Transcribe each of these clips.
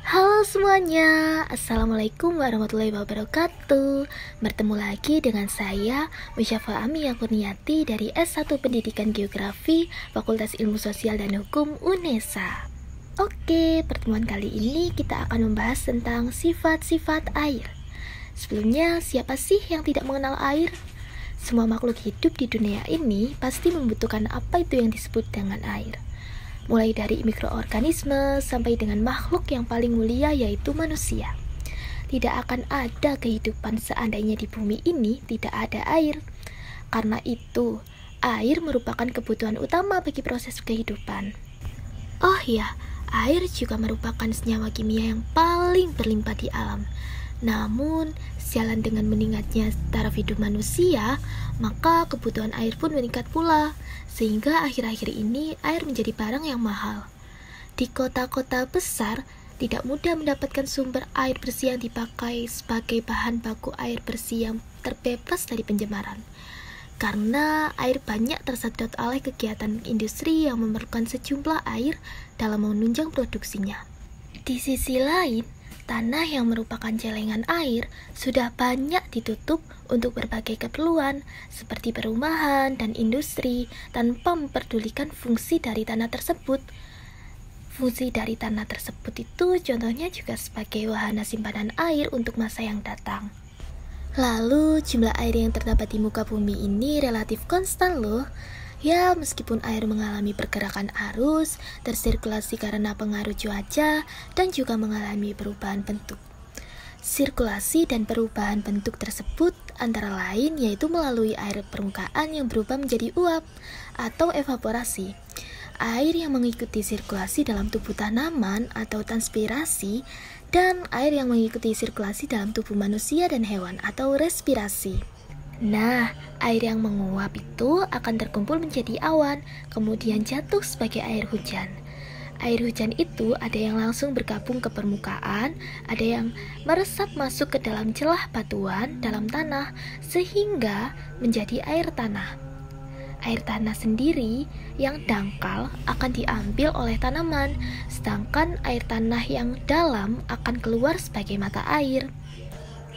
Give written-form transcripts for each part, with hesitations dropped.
Halo semuanya, Assalamualaikum warahmatullahi wabarakatuh. Bertemu lagi dengan saya, Musyafa Ami Kurniati dari S1 Pendidikan Geografi, Fakultas Ilmu Sosial dan Hukum UNESA. Oke, pertemuan kali ini kita akan membahas tentang sifat-sifat air. Sebelumnya, siapa sih yang tidak mengenal air? Semua makhluk hidup di dunia ini pasti membutuhkan apa itu yang disebut dengan air. Mulai dari mikroorganisme sampai dengan makhluk yang paling mulia yaitu manusia. Tidak akan ada kehidupan seandainya di bumi ini tidak ada air. Karena itu, air merupakan kebutuhan utama bagi proses kehidupan. Oh ya, air juga merupakan senyawa kimia yang paling berlimpah di alam. Namun, sejalan dengan meningkatnya taraf hidup manusia, maka kebutuhan air pun meningkat pula, sehingga akhir-akhir ini air menjadi barang yang mahal. Di kota-kota besar, tidak mudah mendapatkan sumber air bersih yang dipakai sebagai bahan baku air bersih yang terbebas dari pencemaran. Karena air banyak tersedot oleh kegiatan industri yang memerlukan sejumlah air dalam menunjang produksinya. Di sisi lain, tanah yang merupakan celengan air sudah banyak ditutup untuk berbagai keperluan seperti perumahan dan industri tanpa memperdulikan fungsi dari tanah tersebut. Fungsi dari tanah tersebut itu contohnya juga sebagai wahana simpanan air untuk masa yang datang. Lalu jumlah air yang terdapat di muka bumi ini relatif konstan loh. Ya, meskipun air mengalami pergerakan arus, tersirkulasi karena pengaruh cuaca, dan juga mengalami perubahan bentuk. Sirkulasi dan perubahan bentuk tersebut antara lain yaitu melalui air permukaan yang berubah menjadi uap atau evaporasi. Air yang mengikuti sirkulasi dalam tubuh tanaman atau transpirasi, dan air yang mengikuti sirkulasi dalam tubuh manusia dan hewan atau respirasi. Nah, air yang menguap itu akan terkumpul menjadi awan, kemudian jatuh sebagai air hujan. Air hujan itu ada yang langsung bergabung ke permukaan, ada yang meresap masuk ke dalam celah batuan dalam tanah, sehingga menjadi air tanah. Air tanah sendiri yang dangkal akan diambil oleh tanaman, sedangkan air tanah yang dalam akan keluar sebagai mata air.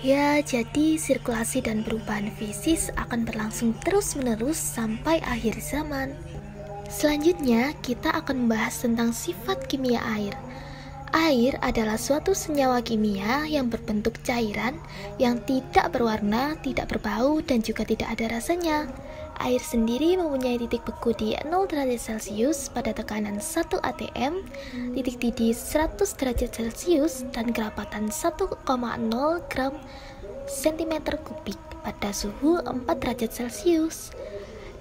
Ya, jadi sirkulasi dan perubahan fisis akan berlangsung terus-menerus sampai akhir zaman. Selanjutnya, kita akan membahas tentang sifat kimia air. Air adalah suatu senyawa kimia yang berbentuk cairan, yang tidak berwarna, tidak berbau, dan juga tidak ada rasanya. Air sendiri mempunyai titik beku di 0 derajat Celcius pada tekanan 1 atm, titik didih 100 derajat Celcius, dan kerapatan 1,0 gram cm kubik pada suhu 4 derajat Celcius.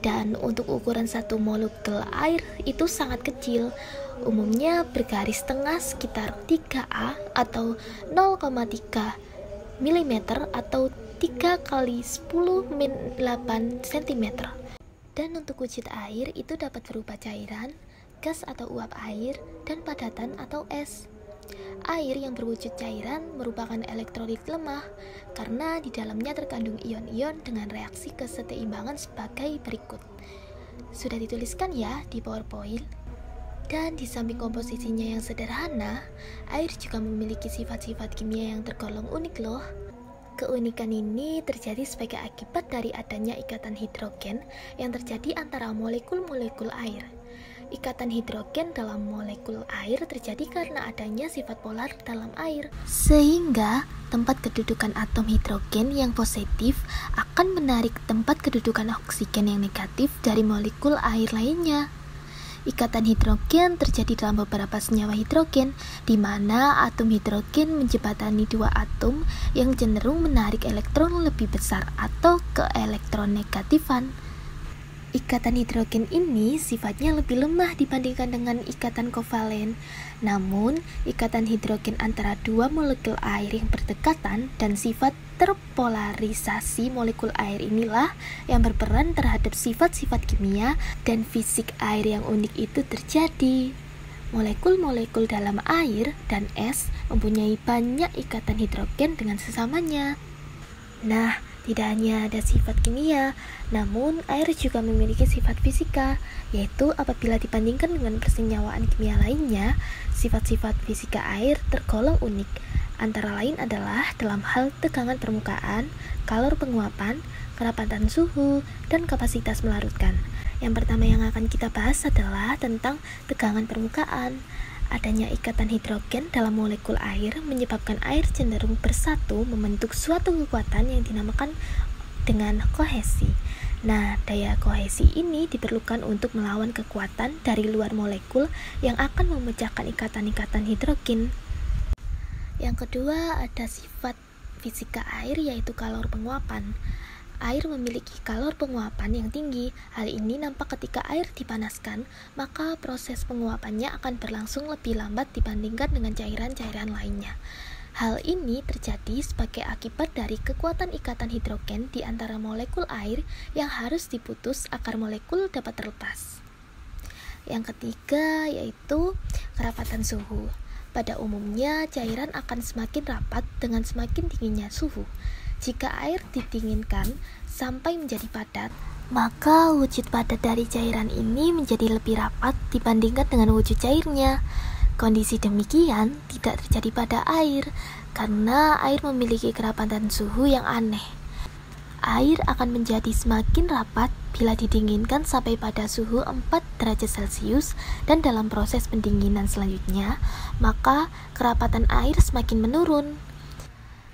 Dan untuk ukuran satu molekul air itu sangat kecil, umumnya bergaris tengah sekitar 3A atau 0,3 mm atau 3 kali 10⁻8 cm. Dan untuk wujud air itu dapat berupa cairan, gas atau uap air, dan padatan atau es. Air yang berwujud cairan merupakan elektrolit lemah karena di dalamnya terkandung ion-ion dengan reaksi keseteimbangan sebagai berikut. Sudah dituliskan ya di PowerPoint. Dan di samping komposisinya yang sederhana, air juga memiliki sifat-sifat kimia yang tergolong unik loh. Keunikan ini terjadi sebagai akibat dari adanya ikatan hidrogen yang terjadi antara molekul-molekul air. Ikatan hidrogen dalam molekul air terjadi karena adanya sifat polar dalam air, sehingga tempat kedudukan atom hidrogen yang positif akan menarik tempat kedudukan oksigen yang negatif dari molekul air lainnya. Ikatan hidrogen terjadi dalam beberapa senyawa hidrogen, di mana atom hidrogen menjembatani dua atom yang cenderung menarik elektron lebih besar atau keelektronegatifan. Ikatan hidrogen ini sifatnya lebih lemah dibandingkan dengan ikatan kovalen. Namun, ikatan hidrogen antara dua molekul air yang berdekatan dan sifat terpolarisasi molekul air inilah yang berperan terhadap sifat-sifat kimia dan fisik air yang unik itu terjadi. Molekul-molekul dalam air dan es mempunyai banyak ikatan hidrogen dengan sesamanya. Nah, Tidak hanya ada sifat kimia, namun air juga memiliki sifat fisika, yaitu apabila dibandingkan dengan persenyawaan kimia lainnya, sifat-sifat fisika air tergolong unik. Antara lain adalah dalam hal tegangan permukaan, kalor penguapan, kerapatan suhu, dan kapasitas melarutkan. Yang pertama yang akan kita bahas adalah tentang tegangan permukaan. Adanya ikatan hidrogen dalam molekul air menyebabkan air cenderung bersatu membentuk suatu kekuatan yang dinamakan dengan kohesi. Nah, daya kohesi ini diperlukan untuk melawan kekuatan dari luar molekul yang akan memecahkan ikatan-ikatan hidrogen. Yang kedua, ada sifat fisika air yaitu kalor penguapan. Air memiliki kalor penguapan yang tinggi. Hal ini nampak ketika air dipanaskan, maka proses penguapannya akan berlangsung lebih lambat dibandingkan dengan cairan-cairan lainnya. Hal ini terjadi sebagai akibat dari kekuatan ikatan hidrogen di antara molekul air yang harus diputus agar molekul dapat terlepas. Yang ketiga yaitu kerapatan suhu. Pada umumnya, cairan akan semakin rapat dengan semakin dinginnya suhu. Jika air didinginkan sampai menjadi padat, maka wujud padat dari cairan ini menjadi lebih rapat dibandingkan dengan wujud cairnya. Kondisi demikian tidak terjadi pada air, karena air memiliki kerapatan suhu yang aneh. Air akan menjadi semakin rapat bila didinginkan sampai pada suhu 4 derajat Celcius, dan dalam proses pendinginan selanjutnya, maka kerapatan air semakin menurun.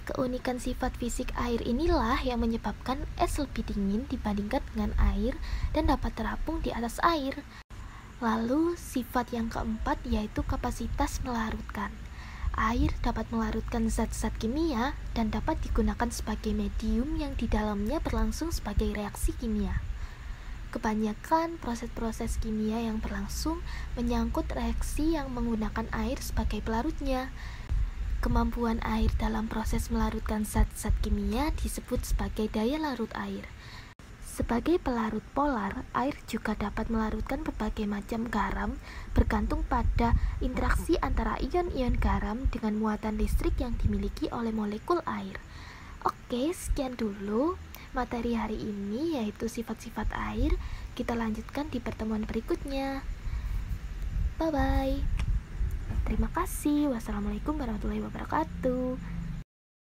Keunikan sifat fisik air inilah yang menyebabkan es lebih dingin dibandingkan dengan air dan dapat terapung di atas air. Lalu sifat yang keempat yaitu kapasitas melarutkan. Air dapat melarutkan zat-zat kimia dan dapat digunakan sebagai medium yang di dalamnya berlangsung sebagai reaksi kimia. Kebanyakan proses-proses kimia yang berlangsung menyangkut reaksi yang menggunakan air sebagai pelarutnya. Kemampuan air dalam proses melarutkan zat-zat kimia disebut sebagai daya larut air. Sebagai pelarut polar, air juga dapat melarutkan berbagai macam garam bergantung pada interaksi antara ion-ion garam dengan muatan listrik yang dimiliki oleh molekul air. Oke, sekian dulu materi hari ini yaitu sifat-sifat air. Kita lanjutkan di pertemuan berikutnya. Bye-bye. Terima kasih. Wassalamualaikum warahmatullahi wabarakatuh.